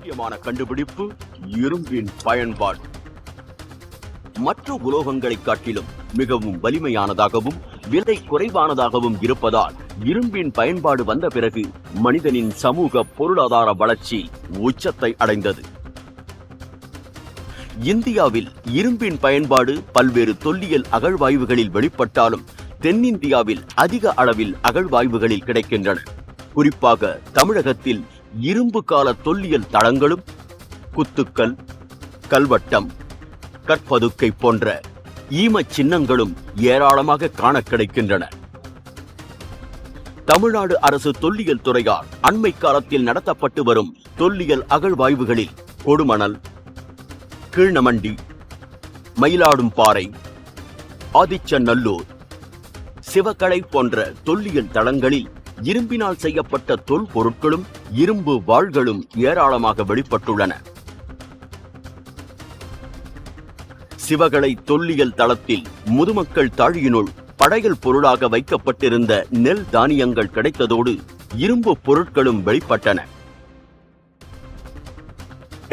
முக்கியமான கண்டுபிடிப்பு இரும்பின் பயன்பாடு. மற்ற உலோகங்களை காட்டிலும் மிகவும் வலிமையானதாகவும் விலை குறைவானதாகவும் இருப்பதால் இரும்பின் பயன்பாடு வந்த பிறகு மனிதனின் சமூக பொருளாதார வளர்ச்சி உச்சத்தை அடைந்தது. இந்தியாவில் இரும்பின் பயன்பாடு பல்வேறு தொல்லியல் அகழ்வாய்வுகளில் வெளிப்பட்டாலும் தென்னிந்தியாவில் அதிக அளவில் அகழ்வாய்வுகளில் கிடைக்கின்றன. குறிப்பாக தமிழகத்தில் இரும்பு கால தொல்லியல் தளங்களும் குத்துக்கல், கல்வட்டம், கற்பதுக்கை போன்ற ஈம சின்னங்களும் ஏராளமாக காண கிடைக்கின்றன. தமிழ்நாடு அரசு தொல்லியல் துறையால் அண்மை காலத்தில் நடத்தப்பட்டு வரும் தொல்லியல் அகழ்வாய்வுகளில் கொடுமணல், கீழ்நமண்டி, மயிலாடும்பாறை, ஆதிச்சநல்லூர், சிவகலை போன்ற தொல்லியல் தளங்களில் இரும்பினால் செய்யப்பட்ட தொல் பொருட்களும் இரும்பு வாள்களும் ஏராளமாக வெளிப்பட்டுள்ளன. சிவகலை தொல்லியல் தளத்தில் முதுமக்கள் தாழியினுள் படையல் பொருளாக வைக்கப்பட்டிருந்த நெல் தானியங்கள் கிடைத்ததோடு இரும்பு பொருட்களும் வெளிப்பட்டன.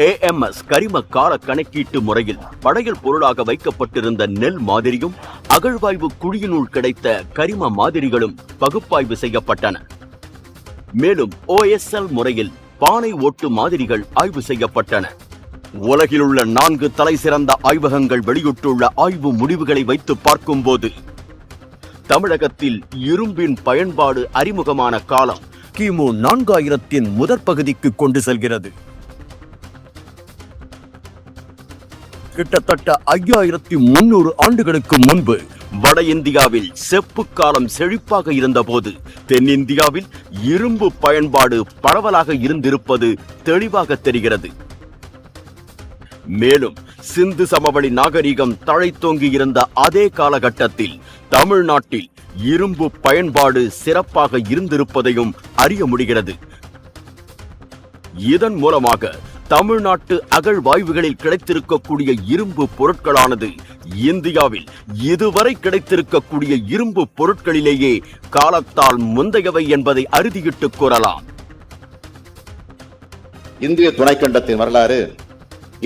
AMS கரிம கால கணக்கீட்டு முறையில் படையல் பொருளாக வைக்கப்பட்டிருந்த நெல் மாதிரியும் அகழ்வாய்வு குழியினுள் கிடைத்த கரிம மாதிரிகளும் பகுப்பாய்வு செய்யப்பட்டன. மேலும் OSL முறையில் பானை ஓட்டு மாதிரிகள் ஆய்வு செய்யப்பட்டன. உலகிலுள்ள 4 தலை சிறந்த ஆய்வகங்கள் வெளியிட்டுள்ள ஆய்வு முடிவுகளை வைத்து பார்க்கும்போது தமிழகத்தில் இரும்பின் பயன்பாடு அறிமுகமான காலம் கிமு 4000 முதற் பகுதிக்கு கொண்டு செல்கிறது. கிட்டத்தட்ட 5300 ஆண்டுகளுக்கு முன்பு வட இந்தியாவில் செப்பு காலம் செழிப்பாக இருந்தபோது தென்னிந்தியாவில் இரும்பு பயன்பாடு பரவலாக இருந்திருப்பது தெளிவாக தெரிகிறது. மேலும் சிந்து சமவெளி நாகரிகம் தழைத்தோங்கி இருந்த அதே காலகட்டத்தில் தமிழ்நாட்டில் இரும்பு பயன்பாடு சிறப்பாக இருந்திருப்பதையும் அறிய முடிகிறது. இதன் மூலமாக தமிழ்நாட்டு அகழ்வாய்வுகளில் கிடைத்திருக்கக்கூடிய இரும்பு பொருட்களானது இந்தியாவில் இதுவரை கிடைத்திருக்கக்கூடிய இரும்பு பொருட்களிலேயே காலத்தால் முந்தையவை என்பதை அறுதியிட்டு கூறலாம். இந்திய துணைக்கண்டத்தின் வரலாறு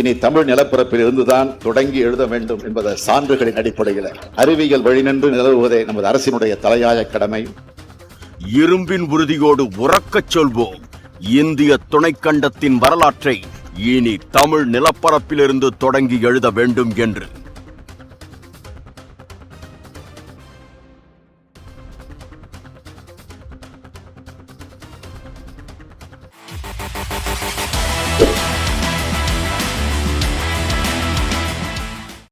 இனி தமிழ் நிலப்பரப்பில் இருந்துதான் தொடங்கி எழுத வேண்டும் என்பத சான்றுகளின் அடிப்படையில் அறிவியல் வழிநின்று நிலவுவதே நமது அரசினுடைய தலையாய கடமை. இரும்பின் உறுதியோடு உறக்கச் சொல்வோம், இந்திய துணைக்கண்டத்தின் வரலாற்றை இனி தமிழ் நிலப்பரப்பிலிருந்து தொடங்கி எழுத வேண்டும் என்று.